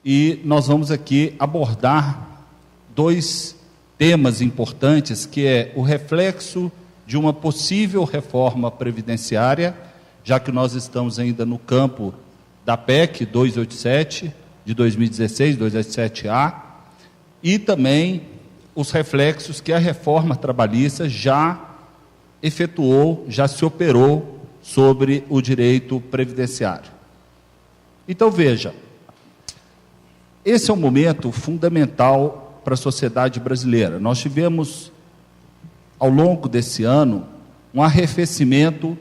e nós vamos aqui abordar dois temas importantes, que é o reflexo de uma possível reforma previdenciária, já que nós estamos ainda no campo da PEC 287 de 2016, 287A, e também os reflexos que a reforma trabalhista já efetuou, já se operou sobre o direito previdenciário. Então, veja, esse é um momento fundamental para a sociedade brasileira. Nós tivemos, ao longo desse ano, um arrefecimento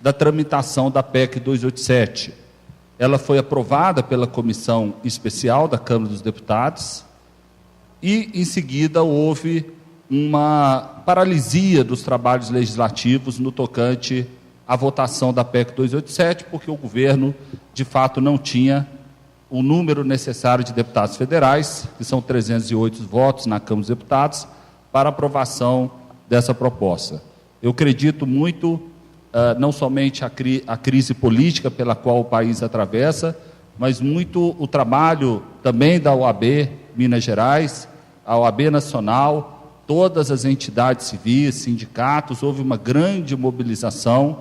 da tramitação da PEC 287. Ela foi aprovada pela Comissão Especial da Câmara dos Deputados e, em seguida, houve uma paralisia dos trabalhos legislativos no tocante à votação da PEC 287, porque o governo, de fato, não tinha o número necessário de deputados federais, que são 308 votos na Câmara dos Deputados, para aprovação dessa proposta. Eu acredito muito, não somente a crise política pela qual o país atravessa, mas muito o trabalho também da OAB Minas Gerais, a OAB Nacional, todas as entidades civis, sindicatos, houve uma grande mobilização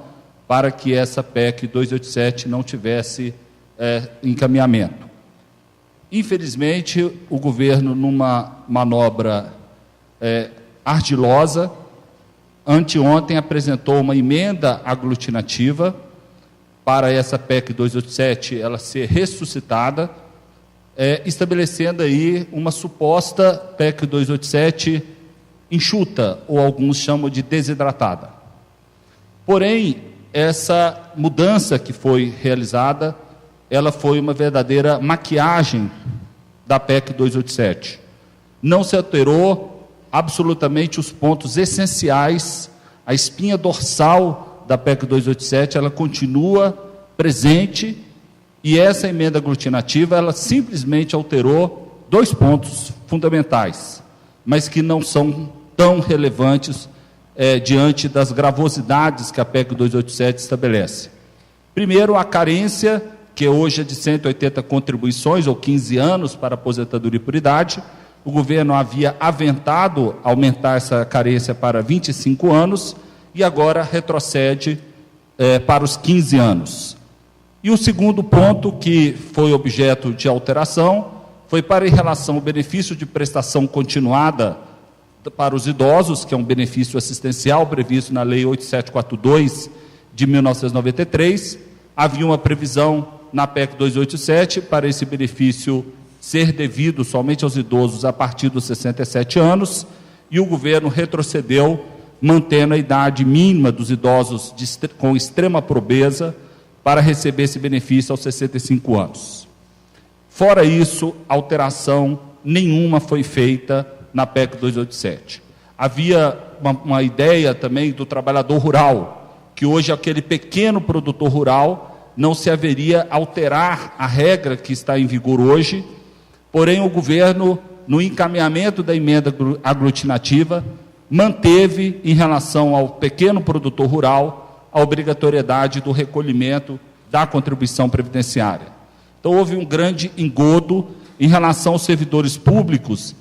para que essa PEC 287 não tivesse encaminhamento. Infelizmente, o governo, numa manobra ardilosa, anteontem apresentou uma emenda aglutinativa para essa PEC 287 ela ser ressuscitada, estabelecendo aí uma suposta PEC 287 enxuta, ou alguns chamam de desidratada. Porém, essa mudança que foi realizada, ela foi uma verdadeira maquiagem da PEC 287. Não se alterou absolutamente os pontos essenciais, a espinha dorsal da PEC 287, ela continua presente, e essa emenda aglutinativa, ela simplesmente alterou dois pontos fundamentais, mas que não são tão relevantes diante das gravosidades que a PEC 287 estabelece. Primeiro, a carência, que hoje é de 180 contribuições, ou 15 anos, para aposentadoria por idade. O governo havia aventado aumentar essa carência para 25 anos, e agora retrocede para os 15 anos. E o segundo ponto, que foi objeto de alteração, foi para em relação ao benefício de prestação continuada para os idosos, que é um benefício assistencial previsto na Lei 8742 de 1993, havia uma previsão na PEC 287 para esse benefício ser devido somente aos idosos a partir dos 67 anos, e o governo retrocedeu, mantendo a idade mínima dos idosos com extrema pobreza para receber esse benefício aos 65 anos. Fora isso, alteração nenhuma foi feita na PEC 287. Havia uma ideia também do trabalhador rural, que hoje aquele pequeno produtor rural não se haveria alterar a regra que está em vigor hoje, porém o governo, no encaminhamento da emenda aglutinativa, manteve, em relação ao pequeno produtor rural, a obrigatoriedade do recolhimento da contribuição previdenciária. Então houve um grande engodo em relação aos servidores públicos,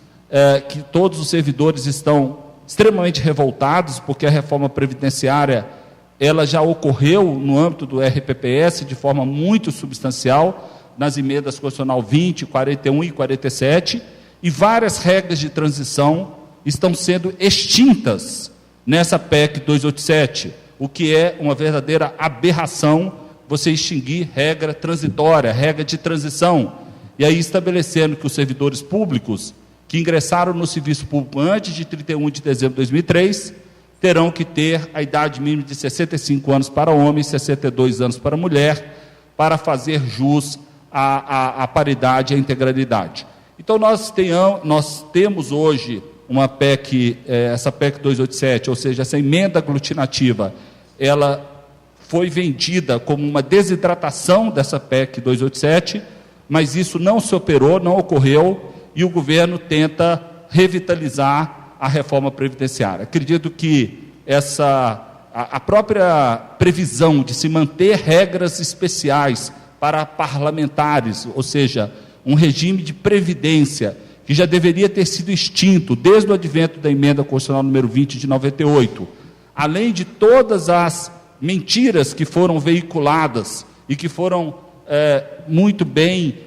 que todos os servidores estão extremamente revoltados, porque a reforma previdenciária ela já ocorreu no âmbito do RPPS de forma muito substancial, nas emendas constitucional 20, 41 e 47, e várias regras de transição estão sendo extintas nessa PEC 287, o que é uma verdadeira aberração você extinguir regra transitória, regra de transição, e aí estabelecendo que os servidores públicos que ingressaram no serviço público antes de 31 de dezembro de 2003, terão que ter a idade mínima de 65 anos para homem e 62 anos para mulher, para fazer jus à paridade e à integralidade. Então, nós temos hoje uma PEC, essa PEC 287, ou seja, essa emenda aglutinativa, ela foi vendida como uma desidratação dessa PEC 287, mas isso não se operou, não ocorreu, e o governo tenta revitalizar a reforma previdenciária. Acredito que a própria previsão de se manter regras especiais para parlamentares, ou seja, um regime de previdência que já deveria ter sido extinto desde o advento da emenda constitucional número 20 de 98, além de todas as mentiras que foram veiculadas e que foram muito bem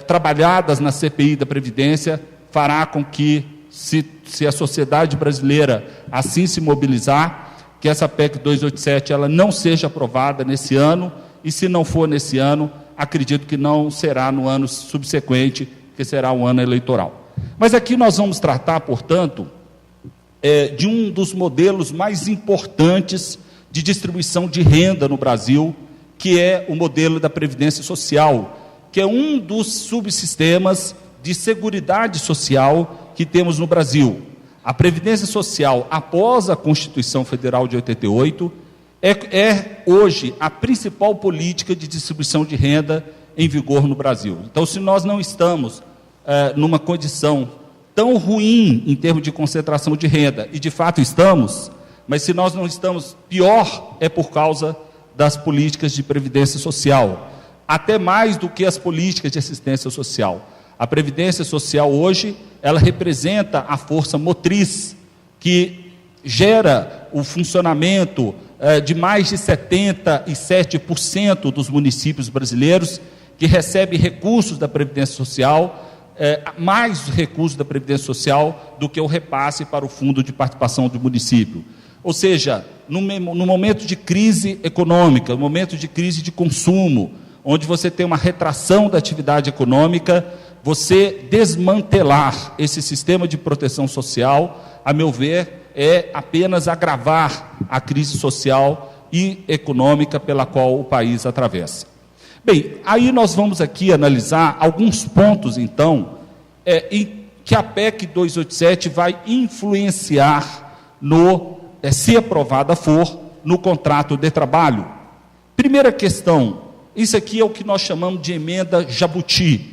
trabalhadas na CPI da Previdência, fará com que, se a sociedade brasileira assim se mobilizar, que essa PEC 287 ela não seja aprovada nesse ano, e se não for nesse ano, acredito que não será no ano subsequente, que será o ano eleitoral. Mas aqui nós vamos tratar, portanto, de um dos modelos mais importantes de distribuição de renda no Brasil, que é o modelo da Previdência Social, que é um dos subsistemas de seguridade social que temos no Brasil. A Previdência Social, após a Constituição Federal de 88, é hoje a principal política de distribuição de renda em vigor no Brasil. Então, se nós não estamos numa condição tão ruim em termos de concentração de renda, e de fato estamos, mas se nós não estamos pior, é por causa das políticas de previdência social, até mais do que as políticas de assistência social. A Previdência Social hoje, ela representa a força motriz que gera o funcionamento de mais de 77% dos municípios brasileiros, que recebe recursos da Previdência Social, mais recursos da Previdência Social do que o repasse para o Fundo de Participação do município. Ou seja, no momento de crise econômica, no momento de crise de consumo, onde você tem uma retração da atividade econômica, você desmantelar esse sistema de proteção social, a meu ver, é apenas agravar a crise social e econômica pela qual o país atravessa. Bem, aí nós vamos aqui analisar alguns pontos, então, em que a PEC 287 vai influenciar se aprovada for, no contrato de trabalho. Primeira questão, isso aqui é o que nós chamamos de emenda Jabuti,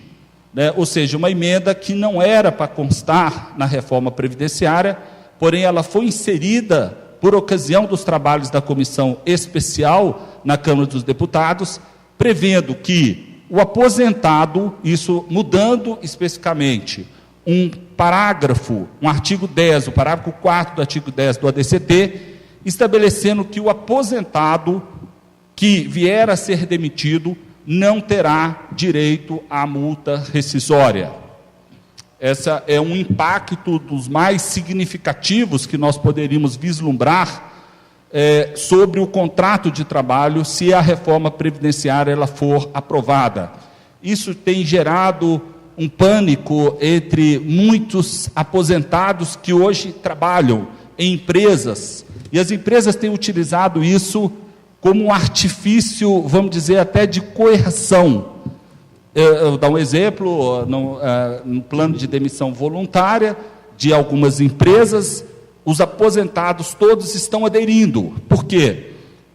né? Ou seja, uma emenda que não era para constar na reforma previdenciária, porém ela foi inserida por ocasião dos trabalhos da comissão especial na Câmara dos Deputados, prevendo que o aposentado, isso mudando especificamente um parágrafo, um artigo 10, o parágrafo 4º do artigo 10 do ADCT, estabelecendo que o aposentado que vier a ser demitido não terá direito à multa rescisória. Esse é um impacto dos mais significativos que nós poderíamos vislumbrar sobre o contrato de trabalho, se a reforma previdenciária ela for aprovada. Isso tem gerado um pânico entre muitos aposentados que hoje trabalham em empresas, e as empresas têm utilizado isso como um artifício, vamos dizer, até de coerção. Eu vou dar um exemplo, no plano de demissão voluntária de algumas empresas, os aposentados todos estão aderindo. Por quê?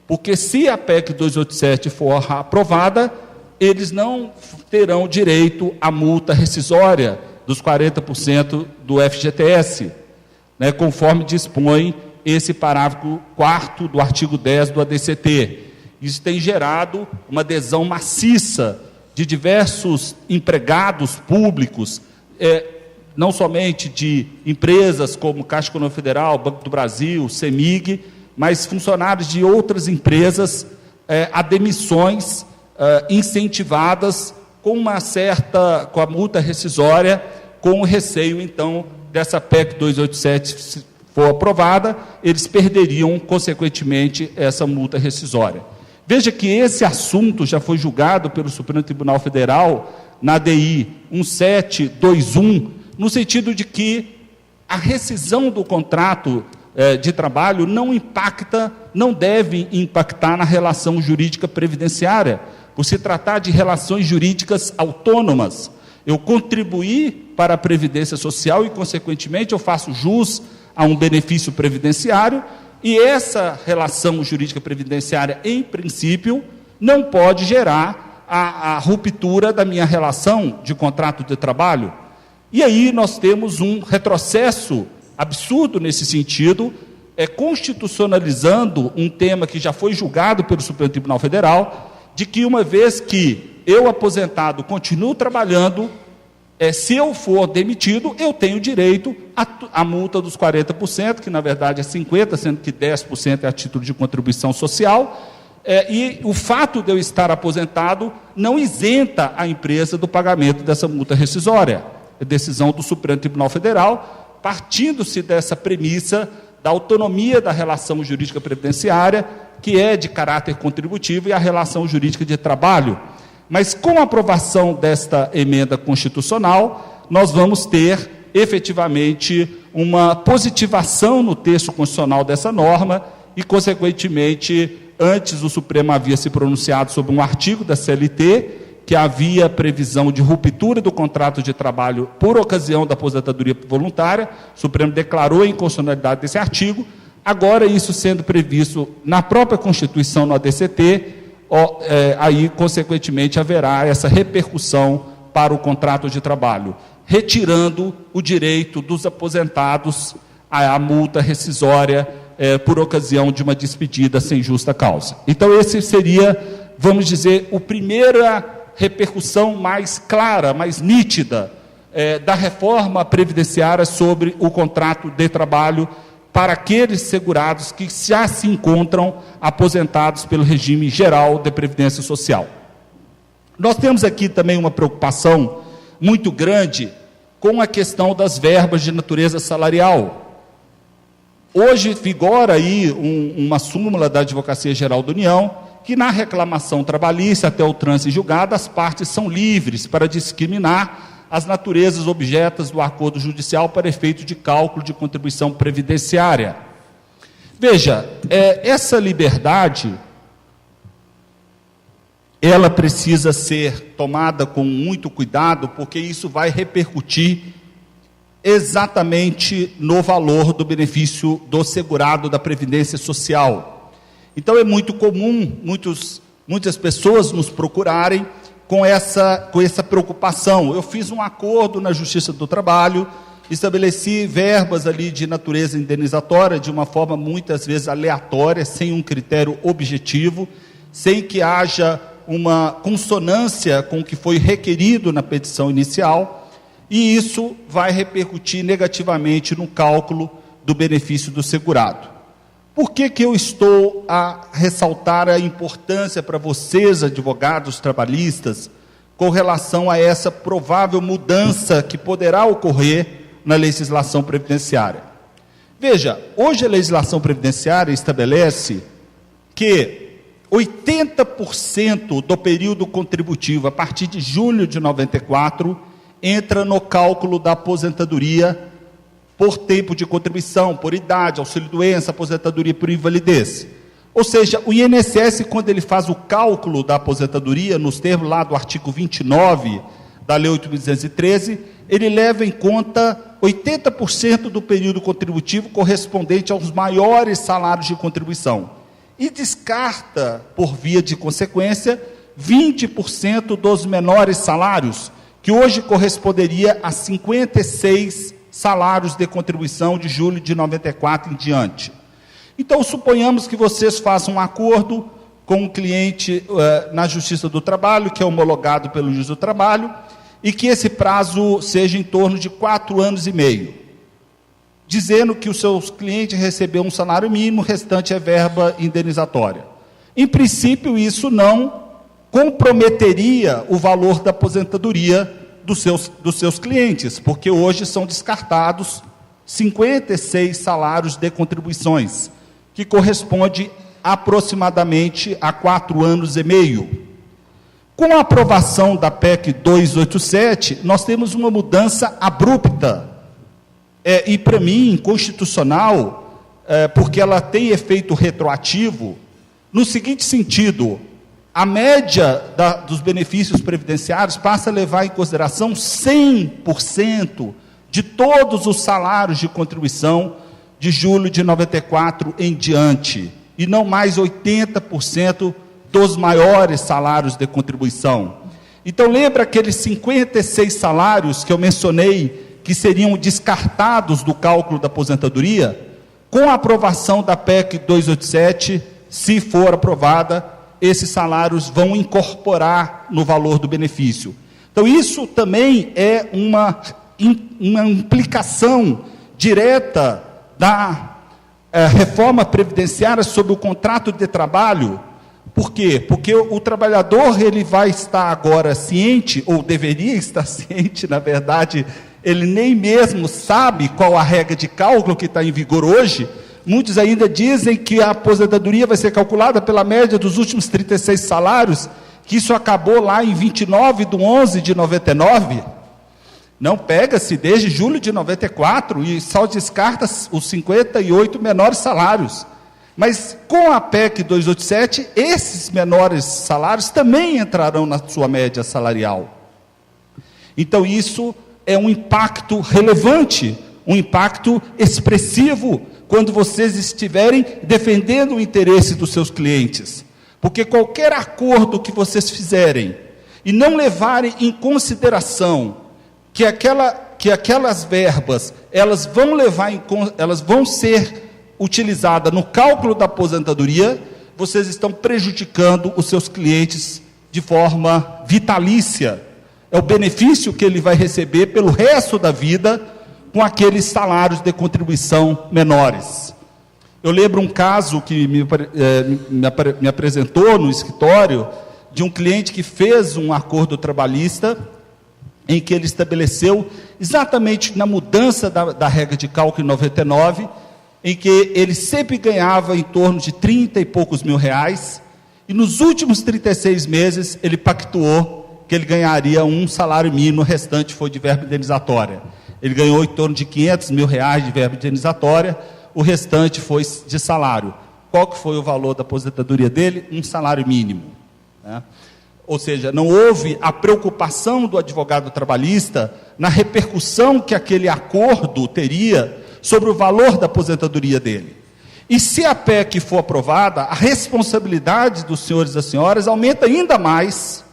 Porque se a PEC 287 for aprovada, eles não terão direito à multa rescisória dos 40% do FGTS, né, conforme dispõe esse parágrafo 4º do artigo 10 do ADCT. Isso tem gerado uma adesão maciça de diversos empregados públicos, não somente de empresas como Caixa Econômica Federal, Banco do Brasil, CEMIG, mas funcionários de outras empresas, a demissões incentivadas com com a multa rescisória, com o receio, então, dessa PEC 287, se for aprovada, eles perderiam, consequentemente, essa multa rescisória. Veja que esse assunto já foi julgado pelo Supremo Tribunal Federal na ADI 1721, no sentido de que a rescisão do contrato de trabalho não deve impactar na relação jurídica previdenciária, por se tratar de relações jurídicas autônomas. Eu contribuí para a Previdência Social e, consequentemente, eu faço jus a um benefício previdenciário, e essa relação jurídica previdenciária, em princípio, não pode gerar a ruptura da minha relação de contrato de trabalho. E aí nós temos um retrocesso absurdo nesse sentido, constitucionalizando um tema que já foi julgado pelo Supremo Tribunal Federal, de que uma vez que eu, aposentado, continuo trabalhando, se eu for demitido, eu tenho direito à multa dos 40%, que na verdade é 50%, sendo que 10% é a título de contribuição social, e o fato de eu estar aposentado não isenta a empresa do pagamento dessa multa rescisória. É decisão do Supremo Tribunal Federal, partindo-se dessa premissa da autonomia da relação jurídica previdenciária, que é de caráter contributivo, e a relação jurídica de trabalho. Mas com a aprovação desta emenda constitucional, nós vamos ter efetivamente uma positivação no texto constitucional dessa norma e, consequentemente, antes o Supremo havia se pronunciado sobre um artigo da CLT que havia previsão de ruptura do contrato de trabalho por ocasião da aposentadoria voluntária. O Supremo declarou a inconstitucionalidade desse artigo. Agora, isso sendo previsto na própria Constituição, no ADCT, aí, consequentemente, haverá essa repercussão para o contrato de trabalho, retirando o direito dos aposentados à multa rescisória por ocasião de uma despedida sem justa causa. Então, esse seria, vamos dizer, a primeira repercussão mais clara, mais nítida da reforma previdenciária sobre o contrato de trabalho para aqueles segurados que já se encontram aposentados pelo regime geral de previdência social. Nós temos aqui também uma preocupação muito grande com a questão das verbas de natureza salarial. Hoje vigora aí uma súmula da Advocacia Geral da União, que na reclamação trabalhista até o trânsito em julgado, as partes são livres para discriminar as naturezas objetas do acordo judicial para efeito de cálculo de contribuição previdenciária. Veja, essa liberdade, ela precisa ser tomada com muito cuidado, porque isso vai repercutir exatamente no valor do benefício do segurado da Previdência Social. Então, é muito comum muitas pessoas nos procurarem com essa preocupação. Eu fiz um acordo na Justiça do Trabalho, estabeleci verbas ali de natureza indenizatória, de uma forma muitas vezes aleatória, sem um critério objetivo, sem que haja uma consonância com o que foi requerido na petição inicial, e isso vai repercutir negativamente no cálculo do benefício do segurado. Por que eu estou a ressaltar a importância para vocês, advogados trabalhistas, com relação a essa provável mudança que poderá ocorrer na legislação previdenciária? Veja, hoje a legislação previdenciária estabelece que 80% do período contributivo, a partir de julho de 94, entra no cálculo da aposentadoria por tempo de contribuição, por idade, auxílio-doença, aposentadoria por invalidez. Ou seja, o INSS, quando ele faz o cálculo da aposentadoria, nos termos lá do artigo 29 da Lei 8.213, ele leva em conta 80% do período contributivo correspondente aos maiores salários de contribuição e descarta, por via de consequência, 20% dos menores salários, que hoje corresponderia a 56 salários de contribuição de julho de 94 em diante. Então, suponhamos que vocês façam um acordo com um cliente na Justiça do Trabalho, que é homologado pelo Juiz do Trabalho, e que esse prazo seja em torno de 4 anos e meio, dizendo que o seu cliente recebeu um salário mínimo, o restante é verba indenizatória. Em princípio, isso não comprometeria o valor da aposentadoria dos seus clientes, porque hoje são descartados 56 salários de contribuições, que corresponde aproximadamente a 4 anos e meio. Com a aprovação da PEC 287, nós temos uma mudança abrupta, e para mim, inconstitucional, porque ela tem efeito retroativo, no seguinte sentido: a média dos benefícios previdenciários passa a levar em consideração 100% de todos os salários de contribuição de julho de 94 em diante, e não mais 80% dos maiores salários de contribuição. Então, lembra aqueles 56 salários que eu mencionei, que seriam descartados do cálculo da aposentadoria? Com a aprovação da PEC 287, se for aprovada, esses salários vão incorporar no valor do benefício. Então, isso também é uma implicação direta da reforma previdenciária sobre o contrato de trabalho. Por quê? Porque o trabalhador ele vai estar agora ciente, ou deveria estar ciente, na verdade, ele nem mesmo sabe qual a regra de cálculo que está em vigor hoje. Muitos ainda dizem que a aposentadoria vai ser calculada pela média dos últimos 36 salários, que isso acabou lá em 29/11/99. Não, pega-se desde julho de 94 e só descarta os 58 menores salários. Mas com a PEC 287, esses menores salários também entrarão na sua média salarial. Então isso é um impacto relevante, um impacto expressivo, quando vocês estiverem defendendo o interesse dos seus clientes. Porque qualquer acordo que vocês fizerem e não levarem em consideração que aquelas verbas, elas vão ser utilizadas no cálculo da aposentadoria, vocês estão prejudicando os seus clientes de forma vitalícia. É o benefício que ele vai receber pelo resto da vida com aqueles salários de contribuição menores. Eu lembro um caso que me apresentou no escritório de um cliente que fez um acordo trabalhista em que ele estabeleceu exatamente na mudança da regra de cálculo em 99, em que ele sempre ganhava em torno de 30 e poucos mil reais, e nos últimos 36 meses ele pactuou que ele ganharia um salário mínimo, o restante foi de verba indenizatória. Ele ganhou em torno de 500 mil reais de verba indenizatória, o restante foi de salário. Qual que foi o valor da aposentadoria dele? Um salário mínimo, né? Ou seja, não houve a preocupação do advogado trabalhista na repercussão que aquele acordo teria sobre o valor da aposentadoria dele. E se a PEC for aprovada, a responsabilidade dos senhores e das senhoras aumenta ainda mais,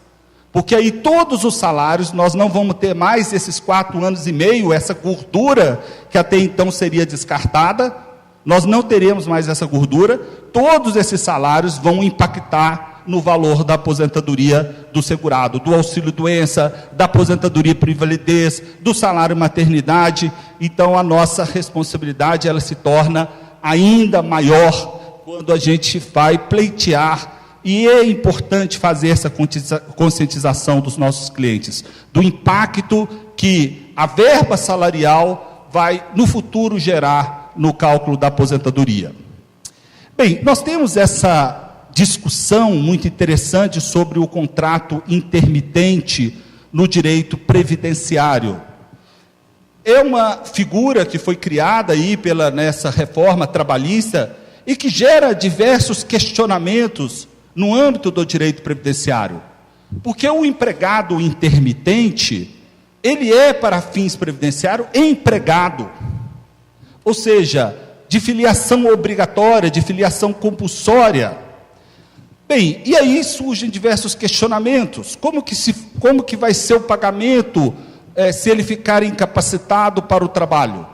porque aí todos os salários, nós não vamos ter mais esses 4 anos e meio, essa gordura que até então seria descartada, nós não teremos mais essa gordura, todos esses salários vão impactar no valor da aposentadoria do segurado, do auxílio-doença, da aposentadoria por invalidez, do salário maternidade. Então a nossa responsabilidade ela se torna ainda maior quando a gente vai pleitear, e é importante fazer essa conscientização dos nossos clientes, do impacto que a verba salarial vai no futuro gerar no cálculo da aposentadoria. Bem, nós temos essa discussão muito interessante sobre o contrato intermitente no direito previdenciário. É uma figura que foi criada aí nessa reforma trabalhista e que gera diversos questionamentos no âmbito do direito previdenciário. Porque o empregado intermitente, ele é, para fins previdenciários, empregado. Ou seja, de filiação obrigatória, de filiação compulsória. Bem, e aí surgem diversos questionamentos. Como que vai ser o pagamento se ele ficar incapacitado para o trabalho?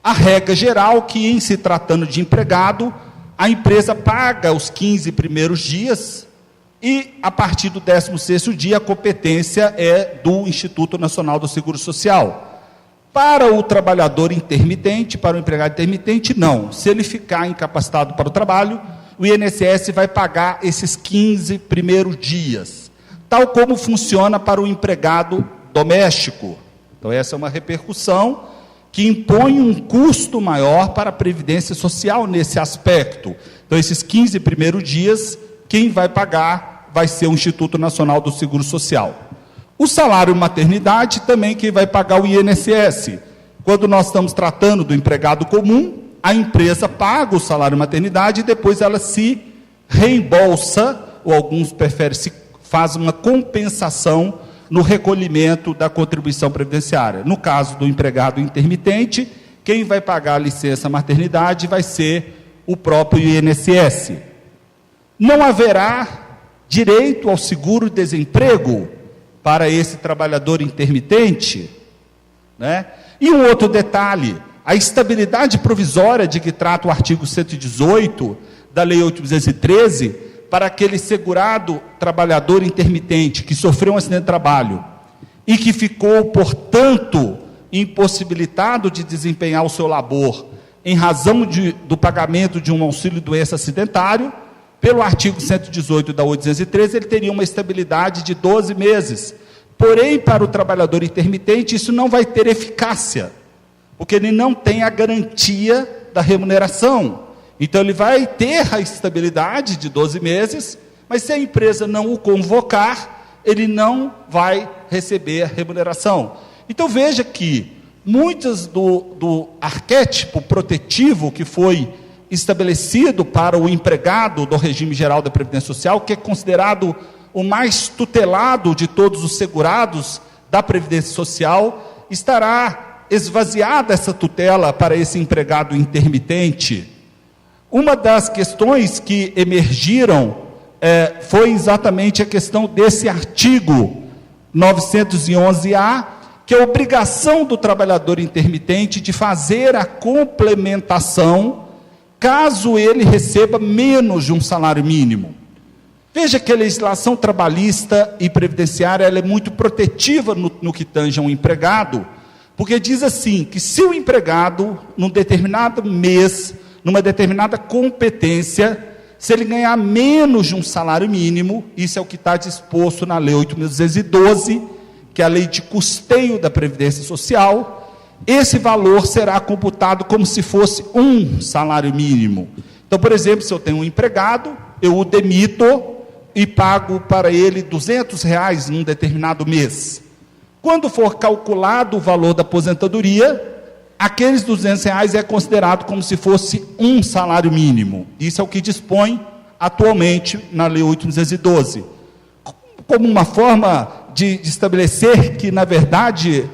A regra geral que, em se tratando de empregado, a empresa paga os 15 primeiros dias e, a partir do 16º dia, a competência é do Instituto Nacional do Seguro Social. Para o trabalhador intermitente, para o empregado intermitente, não. Se ele ficar incapacitado para o trabalho, o INSS vai pagar esses 15 primeiros dias, tal como funciona para o empregado doméstico. Então essa é uma repercussão que impõe um custo maior para a Previdência Social nesse aspecto. Então esses 15 primeiros dias, quem vai pagar vai ser o Instituto Nacional do Seguro Social. O salário maternidade também quem vai pagar o INSS. Quando nós estamos tratando do empregado comum, a empresa paga o salário maternidade e depois ela se reembolsa, ou alguns preferem, faz uma compensação no recolhimento da contribuição previdenciária. No caso do empregado intermitente, quem vai pagar a licença maternidade vai ser o próprio INSS. Não haverá direito ao seguro-desemprego para esse trabalhador intermitente, né? E um outro detalhe, a estabilidade provisória de que trata o artigo 118 da Lei 8.213, para aquele segurado trabalhador intermitente que sofreu um acidente de trabalho e que ficou, portanto, impossibilitado de desempenhar o seu labor em razão do pagamento de um auxílio-doença acidentário, pelo artigo 118 da 813, ele teria uma estabilidade de 12 meses. Porém, para o trabalhador intermitente, isso não vai ter eficácia, porque ele não tem a garantia da remuneração. Então, ele vai ter a estabilidade de 12 meses, mas se a empresa não o convocar, ele não vai receber a remuneração. Então, veja que muitas do arquétipo protetivo que foi estabelecido para o empregado do regime geral da Previdência Social, que é considerado o mais tutelado de todos os segurados da Previdência Social, estará esvaziada essa tutela para esse empregado intermitente. Uma das questões que emergiram foi exatamente a questão desse artigo 911-A, que é a obrigação do trabalhador intermitente de fazer a complementação caso ele receba menos de um salário mínimo. Veja que a legislação trabalhista e previdenciária ela é muito protetiva no que tange a um empregado, porque diz assim, que se o empregado, num determinado mês, numa determinada competência, se ele ganhar menos de um salário mínimo, isso é o que está disposto na Lei 8.212, que é a lei de custeio da Previdência Social, esse valor será computado como se fosse um salário mínimo. Então, por exemplo, se eu tenho um empregado, eu o demito e pago para ele R$200 num determinado mês. Quando for calculado o valor da aposentadoria, aqueles R$200 é considerado como se fosse um salário mínimo. Isso é o que dispõe atualmente na Lei 8.212. Como uma forma de estabelecer que, na verdade,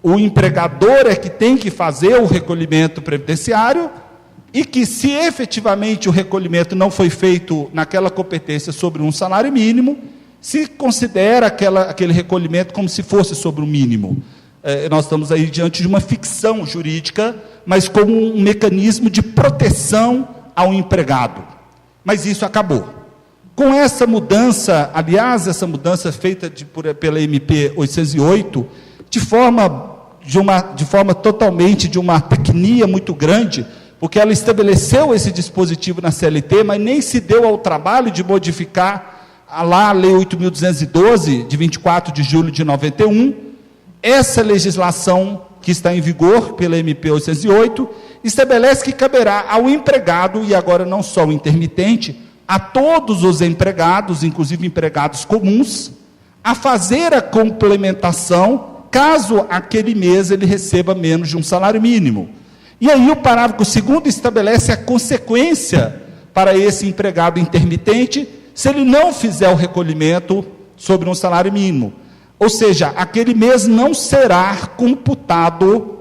o empregador é que tem que fazer o recolhimento previdenciário e que, se efetivamente o recolhimento não foi feito naquela competência sobre um salário mínimo, se considera aquele recolhimento como se fosse sobre o mínimo. Nós estamos aí diante de uma ficção jurídica, mas como um mecanismo de proteção ao empregado. Mas isso acabou. Com essa mudança, aliás, essa mudança feita pela MP 808, de forma totalmente, de uma tecnia muito grande, porque ela estabeleceu esse dispositivo na CLT, mas nem se deu ao trabalho de modificar a Lei 8.212, de 24 de julho de 91, essa legislação que está em vigor pela MP 808, estabelece que caberá ao empregado, e agora não só o intermitente, a todos os empregados, inclusive empregados comuns, a fazer a complementação, caso aquele mês ele receba menos de um salário mínimo. E aí o parágrafo 2º estabelece a consequência para esse empregado intermitente, se ele não fizer o recolhimento sobre um salário mínimo. Ou seja, aquele mês não será computado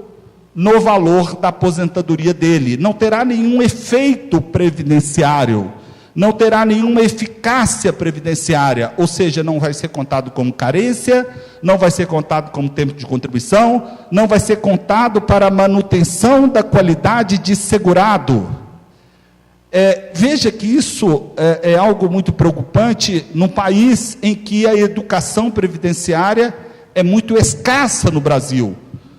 no valor da aposentadoria dele, não terá nenhum efeito previdenciário, não terá nenhuma eficácia previdenciária, ou seja, não vai ser contado como carência, não vai ser contado como tempo de contribuição, não vai ser contado para a manutenção da qualidade de segurado. Veja que isso é algo muito preocupante num país em que a educação previdenciária é muito escassa no Brasil.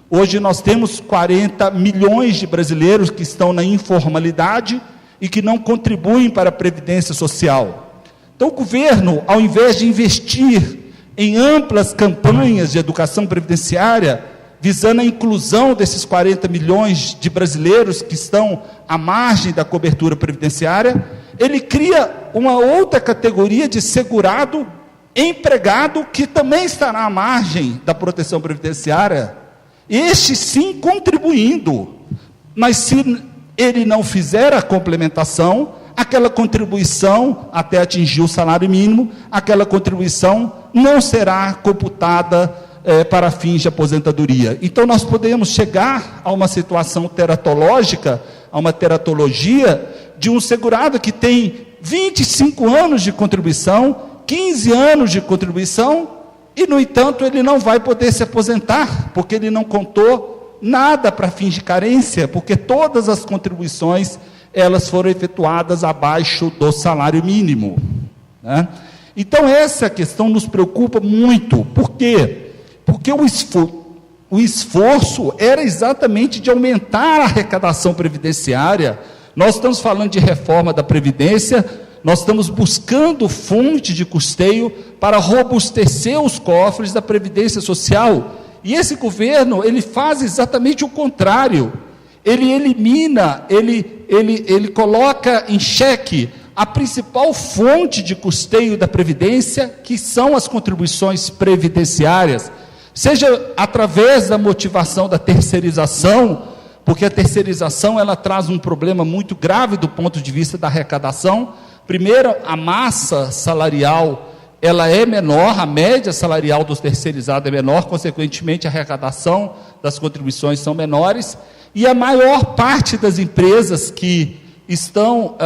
Hoje nós temos 40 milhões de brasileiros que estão na informalidade e que não contribuem para a Previdência Social. Então o governo, ao invés de investir em amplas campanhas de educação previdenciária, visando a inclusão desses 40 milhões de brasileiros que estão à margem da cobertura previdenciária, ele cria uma outra categoria de segurado, empregado, que também estará à margem da proteção previdenciária, este sim contribuindo, mas se ele não fizer a complementação, aquela contribuição até atingir o salário mínimo, aquela contribuição não será computada para fins de aposentadoria. Então nós podemos chegar a uma situação teratológica, a uma teratologia de um segurado que tem 25 anos de contribuição, 15 anos de contribuição, e no entanto ele não vai poder se aposentar, porque ele não contou nada para fins de carência, porque todas as contribuições, elas foram efetuadas abaixo do salário mínimo, né? Então essa questão nos preocupa muito, porque Porque o esforço era exatamente de aumentar a arrecadação previdenciária. Nós estamos falando de reforma da Previdência, nós estamos buscando fonte de custeio para robustecer os cofres da Previdência Social. E esse governo, ele faz exatamente o contrário. Ele elimina, ele coloca em xeque a principal fonte de custeio da Previdência, que são as contribuições previdenciárias, seja através da motivação da terceirização, porque a terceirização ela traz um problema muito grave do ponto de vista da arrecadação. Primeiro, a massa salarial ela é menor, a média salarial dos terceirizados é menor, consequentemente a arrecadação das contribuições são menores, e a maior parte das empresas que estão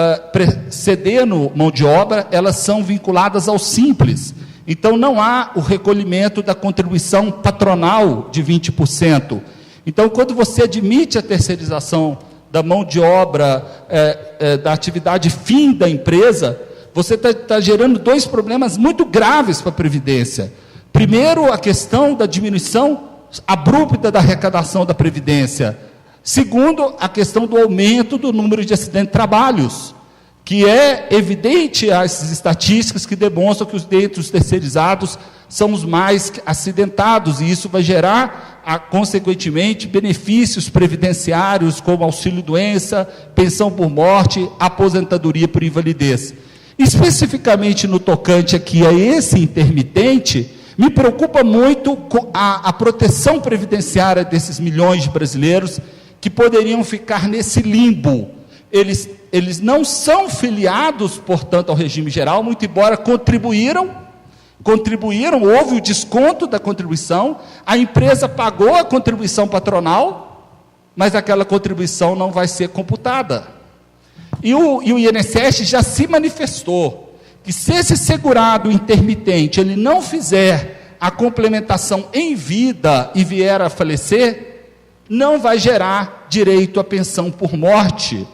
cedendo mão de obra, elas são vinculadas ao Simples. Então, não há o recolhimento da contribuição patronal de 20%. Então, quando você admite a terceirização da mão de obra, da atividade fim da empresa, você está gerando dois problemas muito graves para a Previdência. Primeiro, a questão da diminuição abrupta da arrecadação da Previdência. Segundo, a questão do aumento do número de acidentes de trabalhos, que é evidente as estatísticas que demonstram que dentre os terceirizados são os mais acidentados, e isso vai gerar, consequentemente, benefícios previdenciários, como auxílio-doença, pensão por morte, aposentadoria por invalidez. Especificamente no tocante aqui a esse intermitente, me preocupa muito a proteção previdenciária desses milhões de brasileiros que poderiam ficar nesse limbo. Eles não são filiados, portanto, ao regime geral, muito embora contribuíram, houve o desconto da contribuição, a empresa pagou a contribuição patronal, mas aquela contribuição não vai ser computada. E o INSS já se manifestou que se esse segurado intermitente ele não fizer a complementação em vida e vier a falecer, não vai gerar direito à pensão por morte.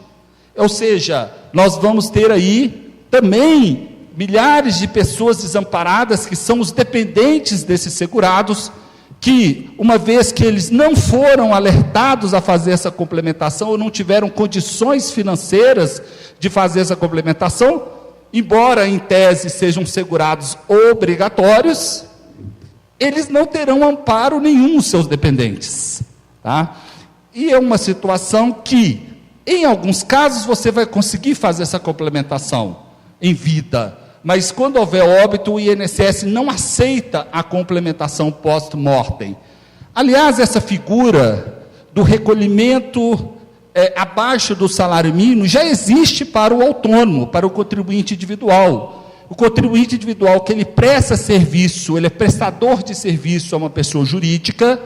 Ou seja, nós vamos ter aí também milhares de pessoas desamparadas que são os dependentes desses segurados, que uma vez que eles não foram alertados a fazer essa complementação, ou não tiveram condições financeiras de fazer essa complementação, embora em tese sejam segurados obrigatórios, eles não terão amparo nenhum, seus dependentes. Tá? E é uma situação que, em alguns casos, você vai conseguir fazer essa complementação em vida, mas quando houver óbito, o INSS não aceita a complementação post-mortem. Aliás, essa figura do recolhimento abaixo do salário mínimo já existe para o autônomo, para o contribuinte individual. O contribuinte individual que ele presta serviço, ele é prestador de serviço a uma pessoa jurídica,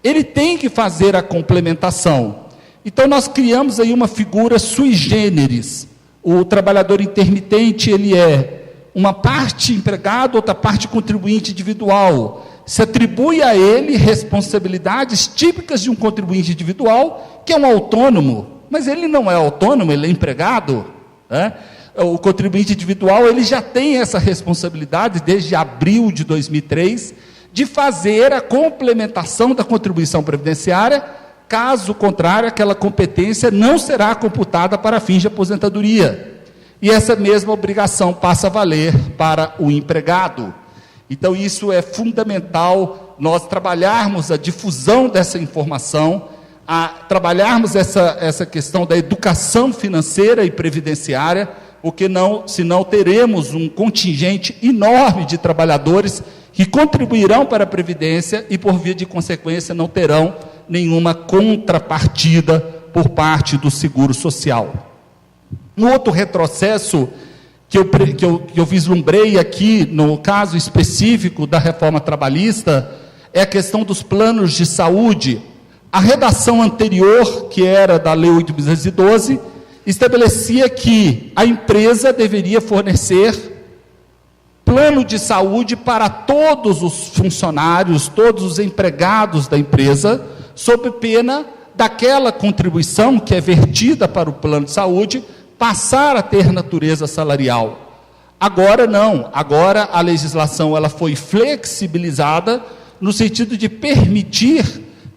ele tem que fazer a complementação. Então, nós criamos aí uma figura sui generis. O trabalhador intermitente, ele é uma parte empregado, outra parte contribuinte individual. Se atribui a ele responsabilidades típicas de um contribuinte individual, que é um autônomo, mas ele não é autônomo, ele é empregado, né? O contribuinte individual, ele já tem essa responsabilidade desde abril de 2003, de fazer a complementação da contribuição previdenciária. Caso contrário, aquela competência não será computada para fins de aposentadoria. E essa mesma obrigação passa a valer para o empregado. Então, isso é fundamental, nós trabalharmos a difusão dessa informação, trabalharmos essa questão da educação financeira e previdenciária, porque senão teremos um contingente enorme de trabalhadores que contribuirão para a Previdência e, por via de consequência, não terão nenhuma contrapartida por parte do Seguro Social. Um outro retrocesso que eu vislumbrei aqui, no caso específico da reforma trabalhista, é a questão dos planos de saúde. A redação anterior, que era da Lei 8.212, estabelecia que a empresa deveria fornecer plano de saúde para todos os funcionários, todos os empregados da empresa, sob pena daquela contribuição que é vertida para o plano de saúde passar a ter natureza salarial. Agora não, agora a legislação ela foi flexibilizada, no sentido de permitir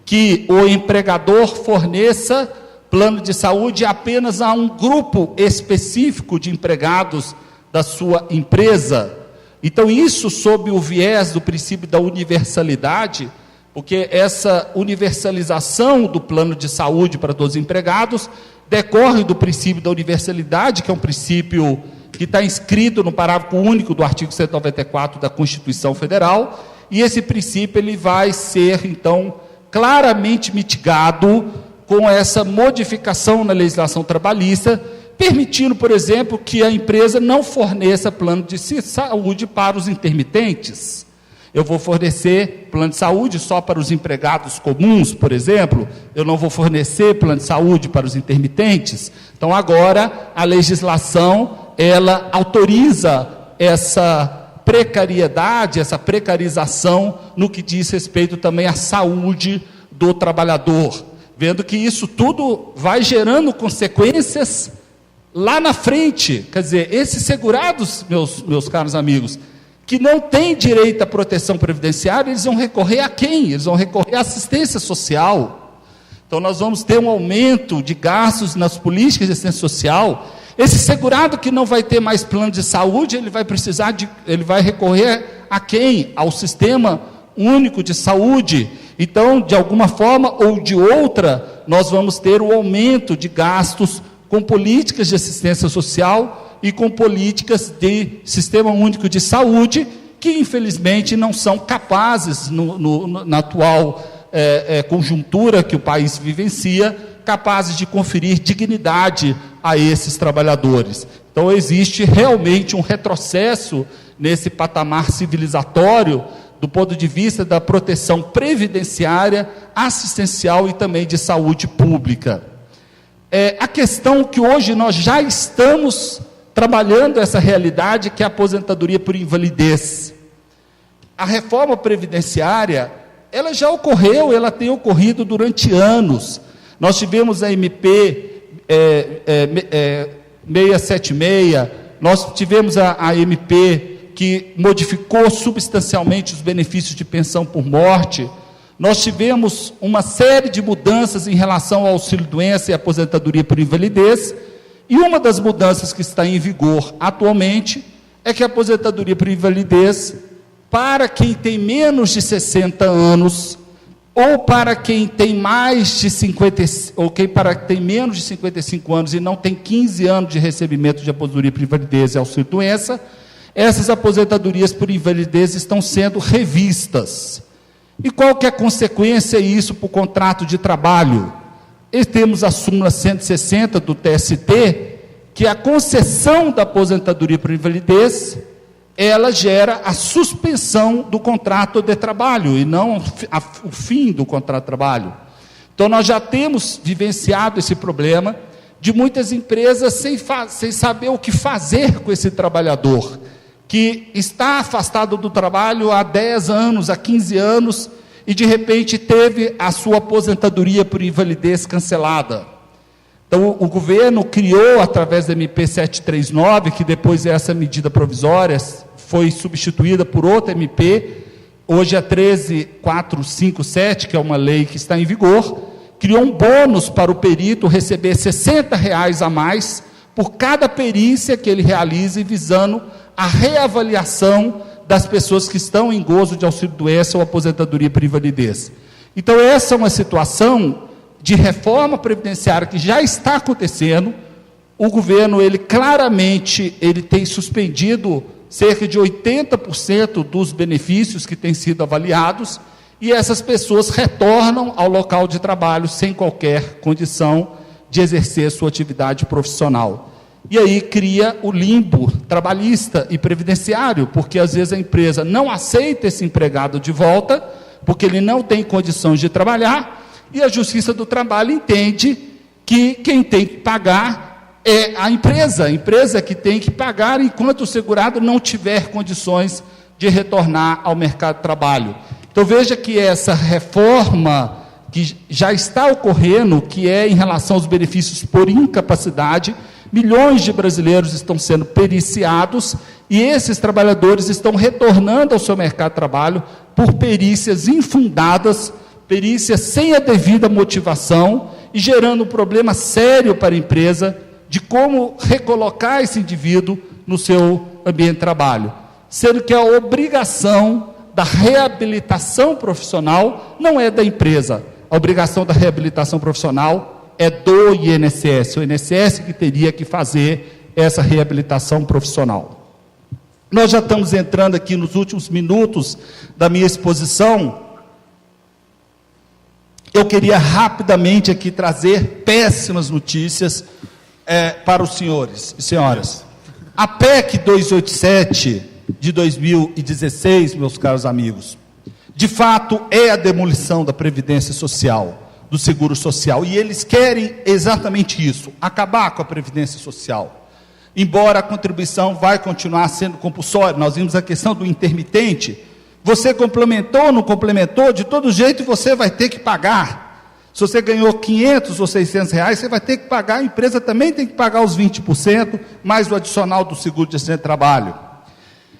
que o empregador forneça plano de saúde apenas a um grupo específico de empregados da sua empresa. Então, isso sob o viés do princípio da universalidade, porque essa universalização do plano de saúde para todos os empregados decorre do princípio da universalidade, que é um princípio que está inscrito no parágrafo único do artigo 194 da Constituição Federal, e esse princípio ele vai ser, então, claramente mitigado com essa modificação na legislação trabalhista, permitindo, por exemplo, que a empresa não forneça plano de saúde para os intermitentes. Eu vou fornecer plano de saúde só para os empregados comuns, por exemplo, eu não vou fornecer plano de saúde para os intermitentes. Então, agora, a legislação, ela autoriza essa precariedade, essa precarização no que diz respeito também à saúde do trabalhador, vendo que isso tudo vai gerando consequências lá na frente. Quer dizer, esses segurados, meus caros amigos, que não têm direito à proteção previdenciária, eles vão recorrer a quem? Eles vão recorrer à assistência social. Então, nós vamos ter um aumento de gastos nas políticas de assistência social. Esse segurado que não vai ter mais plano de saúde, ele vai recorrer a quem? Ao Sistema Único de Saúde. Então, de alguma forma ou de outra, nós vamos ter o aumento de gastos com políticas de assistência social e com políticas de Sistema Único de Saúde, que infelizmente não são capazes, na atual conjuntura que o país vivencia, capazes de conferir dignidade a esses trabalhadores. Então, existe realmente um retrocesso nesse patamar civilizatório, do ponto de vista da proteção previdenciária, assistencial e também de saúde pública. A questão que hoje nós já estamos trabalhando essa realidade, que é a aposentadoria por invalidez. A reforma previdenciária, ela já ocorreu, ela tem ocorrido durante anos. Nós tivemos a MP 676, nós tivemos a MP que modificou substancialmente os benefícios de pensão por morte. Nós tivemos uma série de mudanças em relação ao auxílio-doença e aposentadoria por invalidez, e uma das mudanças que está em vigor atualmente é que a aposentadoria por invalidez, para quem tem menos de 60 anos, ou para quem tem mais de 50, ou para quem tem menos de 55 anos e não tem 15 anos de recebimento de aposentadoria por invalidez e auxílio-doença, essas aposentadorias por invalidez estão sendo revistas. E qual que é a consequência disso para o contrato de trabalho? Temos a súmula 160 do TST, que a concessão da aposentadoria por invalidez, ela gera a suspensão do contrato de trabalho, e não o fim do contrato de trabalho. Então, nós já temos vivenciado esse problema de muitas empresas sem saber o que fazer com esse trabalhador, que está afastado do trabalho há 10 anos, há 15 anos, e de repente teve a sua aposentadoria por invalidez cancelada. Então, o governo criou, através da MP 739, que depois essa medida provisória foi substituída por outra MP, hoje é a 13457, que é uma lei que está em vigor, criou um bônus para o perito receber R$60 a mais por cada perícia que ele realize, visando a reavaliação das pessoas que estão em gozo de auxílio-doença ou aposentadoria por invalidez. Então, essa é uma situação de reforma previdenciária que já está acontecendo. O governo, ele claramente, ele tem suspendido cerca de 80% dos benefícios que têm sido avaliados, e essas pessoas retornam ao local de trabalho sem qualquer condição de exercer sua atividade profissional. E aí cria o limbo trabalhista e previdenciário, porque às vezes a empresa não aceita esse empregado de volta, porque ele não tem condições de trabalhar, e a Justiça do Trabalho entende que quem tem que pagar é a empresa que tem que pagar enquanto o segurado não tiver condições de retornar ao mercado de trabalho. Então, veja que essa reforma que já está ocorrendo, que é em relação aos benefícios por incapacidade, milhões de brasileiros estão sendo periciados, e esses trabalhadores estão retornando ao seu mercado de trabalho por perícias infundadas, perícias sem a devida motivação, e gerando um problema sério para a empresa de como recolocar esse indivíduo no seu ambiente de trabalho, sendo que a obrigação da reabilitação profissional não é da empresa, a obrigação da reabilitação profissional é do INSS, o INSS que teria que fazer essa reabilitação profissional. Nós já estamos entrando aqui nos últimos minutos da minha exposição. Eu queria rapidamente aqui trazer péssimas notícias para os senhores e senhoras. A PEC 287 de 2016, meus caros amigos, de fato é a demolição da Previdência Social, do Seguro Social, e eles querem exatamente isso, acabar com a Previdência Social. Embora a contribuição vai continuar sendo compulsória, nós vimos a questão do intermitente, você complementou ou não complementou, de todo jeito você vai ter que pagar. Se você ganhou 500 ou 600 reais, você vai ter que pagar, a empresa também tem que pagar os 20%, mais o adicional do seguro de acidente de trabalho.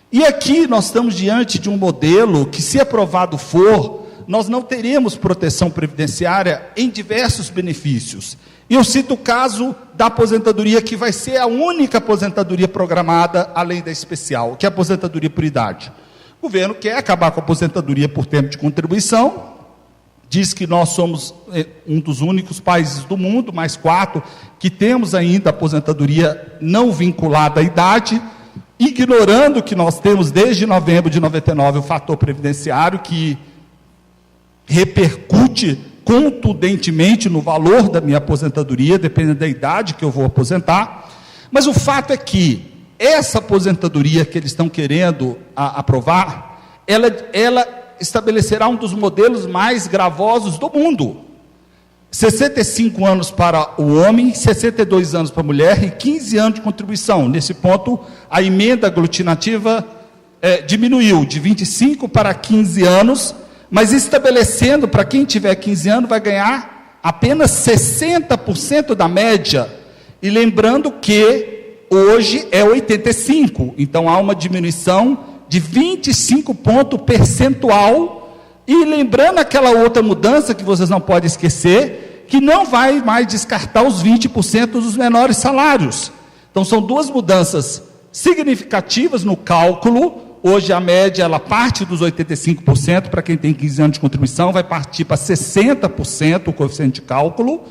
E aqui nós estamos diante de um modelo que, se aprovado for, nós não teremos proteção previdenciária em diversos benefícios. E eu cito o caso da aposentadoria, que vai ser a única aposentadoria programada, além da especial, que é a aposentadoria por idade. O governo quer acabar com a aposentadoria por tempo de contribuição, diz que nós somos um dos únicos países do mundo, mais 4, que temos ainda aposentadoria não vinculada à idade, ignorando que nós temos desde novembro de 99 o fator previdenciário que repercute contundentemente no valor da minha aposentadoria, dependendo da idade que eu vou aposentar. Mas o fato é que essa aposentadoria que eles estão querendo aprovar, ela estabelecerá um dos modelos mais gravosos do mundo. 65 anos para o homem, 62 anos para a mulher e 15 anos de contribuição. Nesse ponto, a emenda aglutinativa diminuiu de 25 para 15 anos, mas estabelecendo para quem tiver 15 anos vai ganhar apenas 60% da média. E lembrando que hoje é 85, então há uma diminuição de 25 pontos percentual, e lembrando aquela outra mudança que vocês não podem esquecer, que não vai mais descartar os 20% dos menores salários. Então são duas mudanças significativas no cálculo. Hoje a média ela parte dos 85%, para quem tem 15 anos de contribuição, vai partir para 60% o coeficiente de cálculo,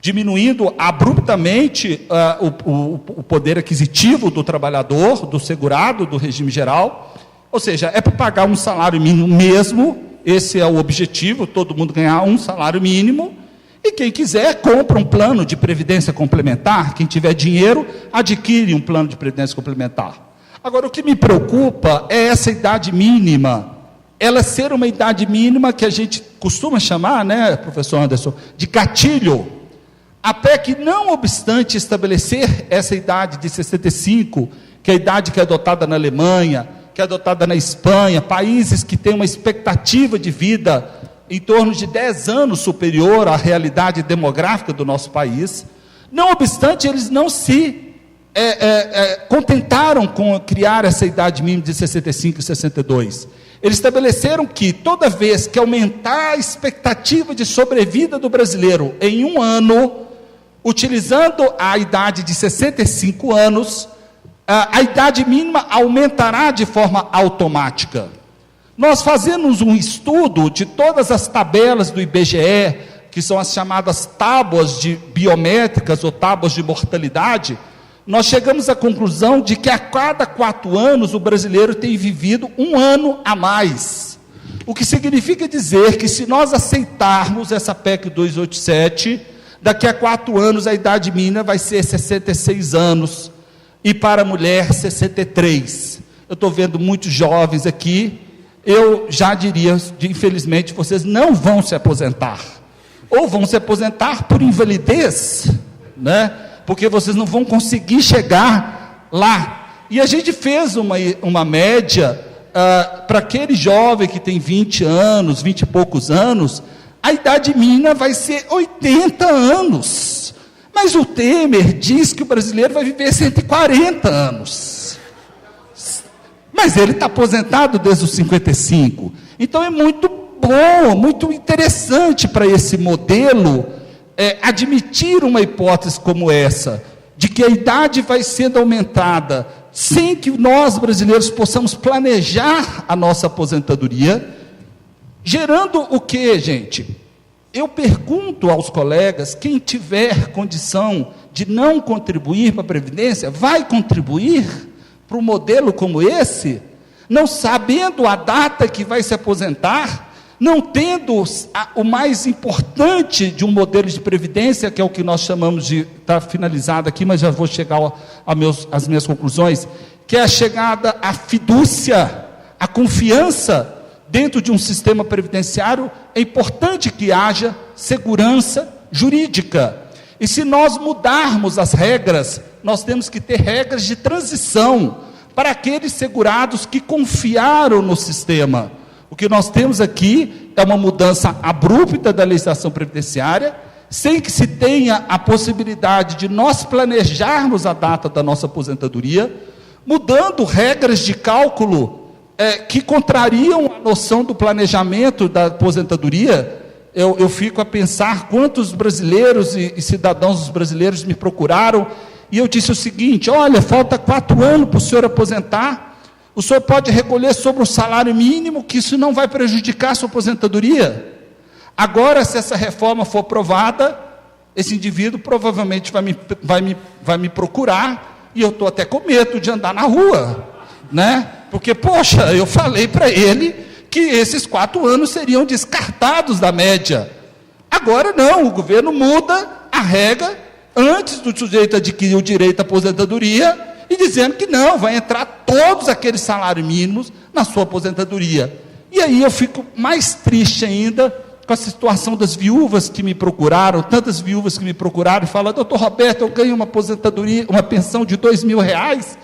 diminuindo abruptamente o poder aquisitivo do trabalhador, do segurado, do regime geral. Ou seja, é para pagar um salário mínimo mesmo, esse é o objetivo, todo mundo ganhar um salário mínimo, e quem quiser compra um plano de previdência complementar, quem tiver dinheiro adquire um plano de previdência complementar. Agora, o que me preocupa é essa idade mínima, ela ser uma idade mínima que a gente costuma chamar, né, professor Anderson, de gatilho. A PEC, não obstante estabelecer essa idade de 65, que é a idade que é adotada na Alemanha, que é adotada na Espanha, países que têm uma expectativa de vida em torno de 10 anos superior à realidade demográfica do nosso país, não obstante, eles não se contentaram com criar essa idade mínima de 65 e 62. Eles estabeleceram que toda vez que aumentar a expectativa de sobrevida do brasileiro em um ano, utilizando a idade de 65 anos, a idade mínima aumentará de forma automática. Nós fazemos um estudo de todas as tabelas do IBGE, que são as chamadas tábuas biométricas ou tábuas de mortalidade. Nós chegamos à conclusão de que a cada 4 anos o brasileiro tem vivido um ano a mais. O que significa dizer que, se nós aceitarmos essa PEC 287, daqui a 4 anos a idade mínima vai ser 66 anos, e para a mulher 63. Eu estou vendo muitos jovens aqui, eu já diria, infelizmente, vocês não vão se aposentar, ou vão se aposentar por invalidez, né? Porque vocês não vão conseguir chegar lá. E a gente fez uma média, para aquele jovem que tem 20 anos, 20 e poucos anos, a idade mínima vai ser 80 anos. Mas o Temer diz que o brasileiro vai viver 140 anos. mas ele está aposentado desde os 55. Então é muito bom, muito interessante para esse modelo admitir uma hipótese como essa, de que a idade vai sendo aumentada, sem que nós brasileiros possamos planejar a nossa aposentadoria, gerando o quê, gente? Eu pergunto aos colegas, quem tiver condição de não contribuir para a Previdência, vai contribuir para um modelo como esse, não sabendo a data que vai se aposentar, não tendo o mais importante de um modelo de previdência, que é o que nós chamamos de, está finalizado aqui, mas já vou chegar às minhas conclusões, que é a chegada à fidúcia, à confiança dentro de um sistema previdenciário. É importante que haja segurança jurídica. E se nós mudarmos as regras, nós temos que ter regras de transição para aqueles segurados que confiaram no sistema. O que nós temos aqui é uma mudança abrupta da legislação previdenciária, sem que se tenha a possibilidade de nós planejarmos a data da nossa aposentadoria, mudando regras de cálculo que contrariam a noção do planejamento da aposentadoria. Eu fico a pensar quantos brasileiros e cidadãos brasileiros me procuraram, e eu disse o seguinte: olha, falta 4 anos para o senhor aposentar, o senhor pode recolher sobre o salário mínimo, que isso não vai prejudicar a sua aposentadoria. Agora, se essa reforma for aprovada, esse indivíduo provavelmente vai me procurar, e eu estou até com medo de andar na rua, né? Porque, poxa, eu falei para ele que esses 4 anos seriam descartados da média. Agora não, o governo muda a regra antes do sujeito adquirir o direito à aposentadoria, e dizendo que não, vai entrar todos aqueles salários mínimos na sua aposentadoria. E aí eu fico mais triste ainda com a situação das viúvas que me procuraram, tantas viúvas que me procuraram e falam: doutor Roberto, eu ganho uma aposentadoria, uma pensão de R$2.000,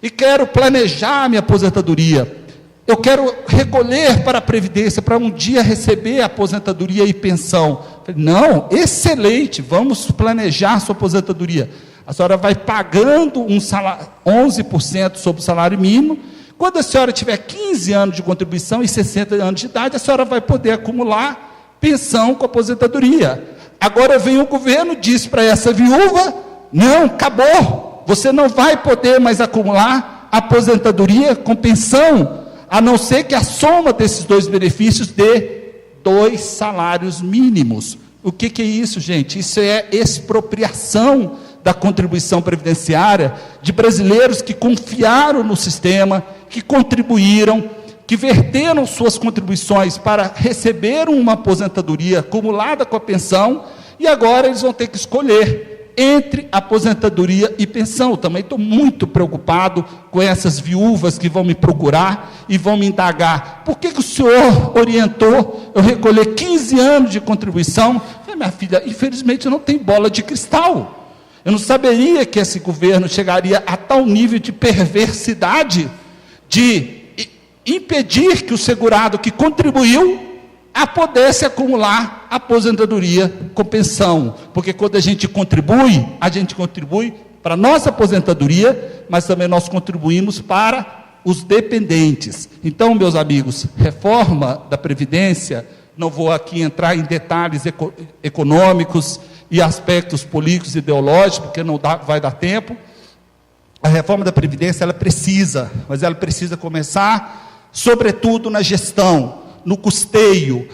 e quero planejar minha aposentadoria. Eu quero recolher para a Previdência, para um dia receber a aposentadoria e pensão. Falei: não, excelente, vamos planejar a sua aposentadoria. A senhora vai pagando 11% sobre o salário mínimo. Quando a senhora tiver 15 anos de contribuição e 60 anos de idade, a senhora vai poder acumular pensão com aposentadoria. Agora vem o governo, diz para essa viúva: não, acabou, você não vai poder mais acumular aposentadoria com pensão, a não ser que a soma desses 2 benefícios dê 2 salários mínimos. O que é isso, gente? Isso é expropriação da contribuição previdenciária de brasileiros que confiaram no sistema, que contribuíram, que verteram suas contribuições para receber uma aposentadoria acumulada com a pensão, e agora eles vão ter que escolher entre aposentadoria e pensão. Eu também estou muito preocupado com essas viúvas que vão me procurar e vão me indagar: por que o senhor orientou eu recolher 15 anos de contribuição? Eu falei: minha filha, infelizmente eu não tenho bola de cristal. Eu não saberia que esse governo chegaria a tal nível de perversidade, de impedir que o segurado que contribuiu pudesse acumular aposentadoria com pensão. Porque quando a gente contribui para a nossa aposentadoria, mas também nós contribuímos para os dependentes. Então, meus amigos, reforma da Previdência, não vou aqui entrar em detalhes econômicos e aspectos políticos e ideológicos, porque não vai dar tempo. A reforma da Previdência, ela precisa, mas ela precisa começar, sobretudo, na gestão, no custeio,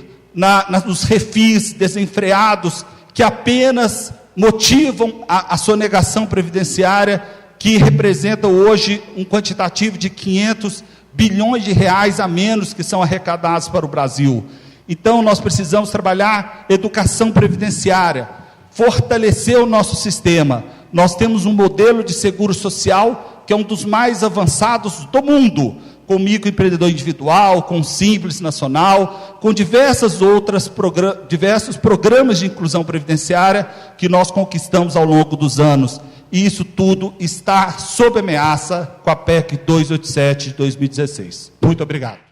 nos refis desenfreados, que apenas motivam a sonegação previdenciária, que representa hoje um quantitativo de 500 bilhões de reais a menos que são arrecadados para o Brasil. Então, nós precisamos trabalhar educação previdenciária, fortalecer o nosso sistema. Nós temos um modelo de seguro social que é um dos mais avançados do mundo, com microempreendedor individual, com Simples Nacional, com diversos programas de inclusão previdenciária que nós conquistamos ao longo dos anos. E isso tudo está sob ameaça com a PEC 287 de 2016. Muito obrigado.